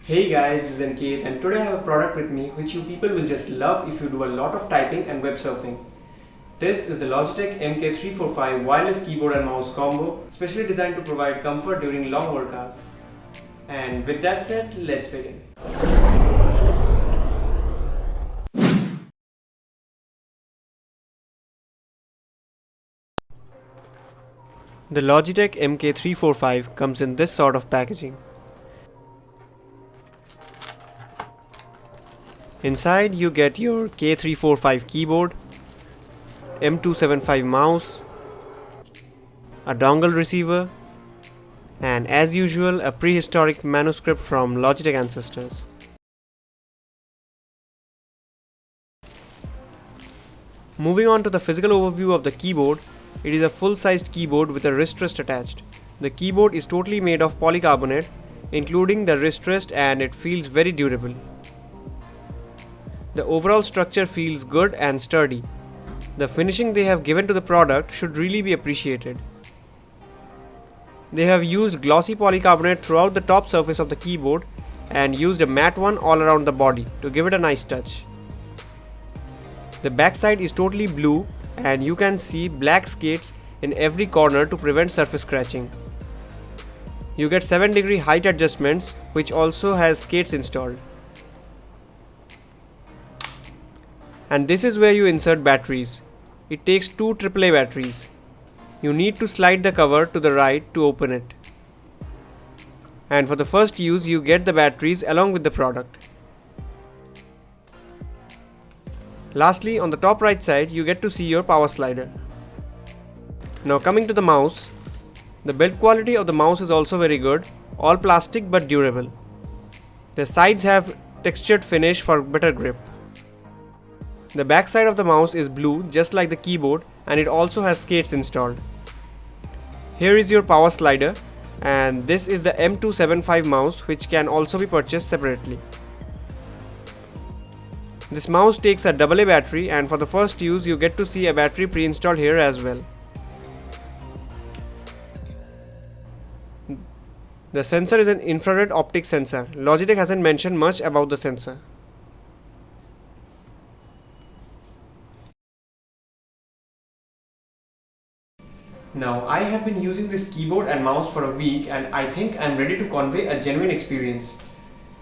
Hey guys, this is Ankit and today I have a product with me which you people will just love if you do a lot of typing and web surfing. This is the Logitech MK345 wireless keyboard and mouse combo, specially designed to provide comfort during long work hours. And with that said, let's begin. The Logitech MK345 comes in this sort of packaging. Inside you get your K345 keyboard, M275 mouse, a dongle receiver, and as usual a prehistoric manuscript from Logitech ancestors. Moving on to the physical overview of the keyboard, it is a full-sized keyboard with a wrist rest attached. The keyboard is totally made of polycarbonate, including the wrist rest, and it feels very durable. The overall structure feels good and sturdy. The finishing they have given to the product should really be appreciated. They have used glossy polycarbonate throughout the top surface of the keyboard and used a matte one all around the body to give it a nice touch. The backside is totally blue and you can see black skates in every corner to prevent surface scratching. You get 7-degree height adjustments which also has skates installed. And this is where you insert batteries. It takes two AAA batteries. You need to slide the cover to the right to open it. And for the first use you get the batteries along with the product. Lastly, on the top right side you get to see your power slider. Now coming to the mouse, the build quality of the mouse is also very good, all plastic but durable. The sides have textured finish for better grip. The back side of the mouse is blue just like the keyboard and it also has skates installed. Here is your power slider and this is the M275 mouse which can also be purchased separately. This mouse takes a AA battery and for the first use you get to see a battery pre-installed here as well. The sensor is an infrared optic sensor. Logitech hasn't mentioned much about the sensor. Now I have been using this keyboard and mouse for a week and I think I'm ready to convey a genuine experience.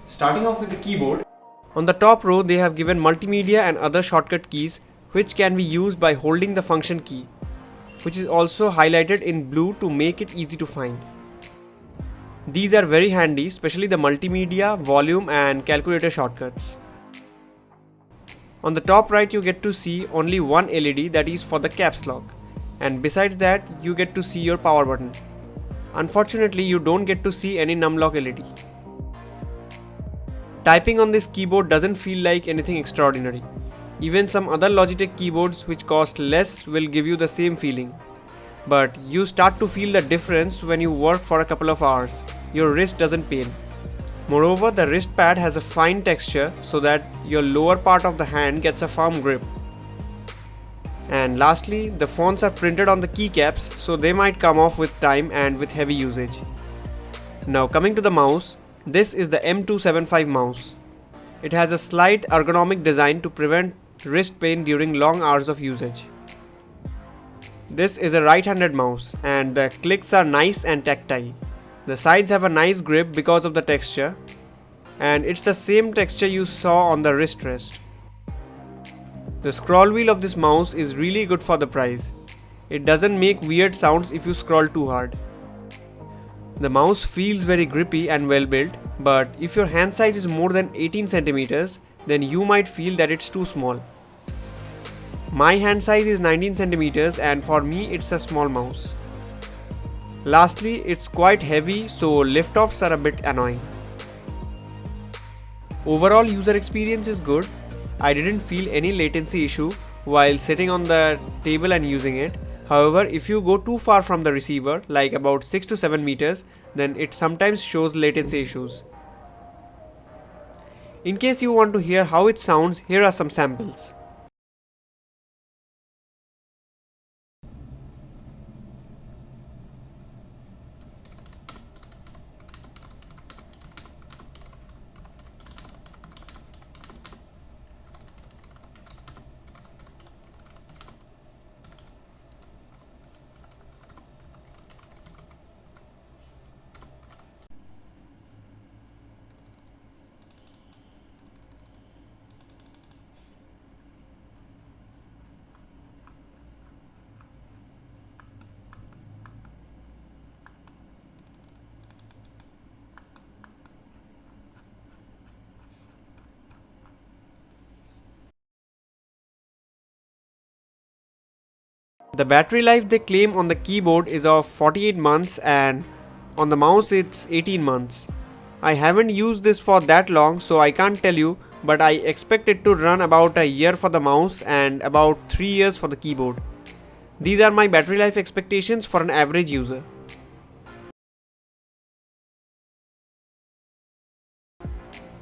Starting off with the keyboard. On the top row they have given multimedia and other shortcut keys which can be used by holding the function key, which is also highlighted in blue to make it easy to find. These are very handy, especially the multimedia, volume and calculator shortcuts. On the top right you get to see only one LED that is for the caps lock. And besides that you get to see your power button. Unfortunately you don't get to see any numlock LED. Typing on this keyboard doesn't feel like anything extraordinary. Even some other Logitech keyboards which cost less will give you the same feeling. But you start to feel the difference when you work for a couple of hours. Your wrist doesn't pain. Moreover, the wrist pad has a fine texture so that your lower part of the hand gets a firm grip. And lastly, the fonts are printed on the keycaps so they might come off with time and with heavy usage. Now coming to the mouse, this is the M275 mouse. It has a slight ergonomic design to prevent wrist pain during long hours of usage. This is a right-handed mouse and the clicks are nice and tactile. The sides have a nice grip because of the texture and it's the same texture you saw on the wrist rest. The scroll wheel of this mouse is really good for the price. It doesn't make weird sounds if you scroll too hard. The mouse feels very grippy and well built, but if your hand size is more than 18 cm, then you might feel that it's too small. My hand size is 19 cm and for me it's a small mouse. Lastly, it's quite heavy so lift-offs are a bit annoying. Overall user experience is good. I didn't feel any latency issue while sitting on the table and using it. However, if you go too far from the receiver, like about 6 to 7 meters, then it sometimes shows latency issues. In case you want to hear how it sounds, here are some samples. The battery life they claim on the keyboard is of 48 months and on the mouse it's 18 months. I haven't used this for that long, so I can't tell you, but I expect it to run about a year for the mouse and about 3 years for the keyboard. These are my battery life expectations for an average user.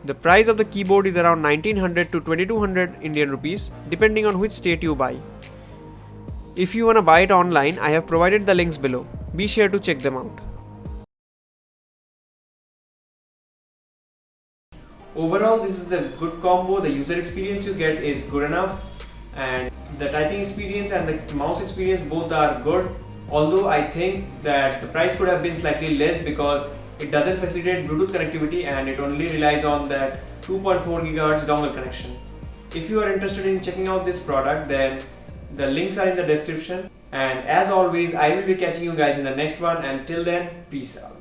The price of the keyboard is around 1900 to 2200 Indian rupees depending on which state you buy. If you wanna buy it online, I have provided the links below. Be sure to check them out. Overall, this is a good combo. The user experience you get is good enough, and the typing experience and the mouse experience both are good. Although I think that the price could have been slightly less because it doesn't facilitate Bluetooth connectivity and it only relies on that 2.4 GHz dongle connection. If you are interested in checking out this product, then the links are in the description. And as always, I will be catching you guys in the next one. And till then, peace out.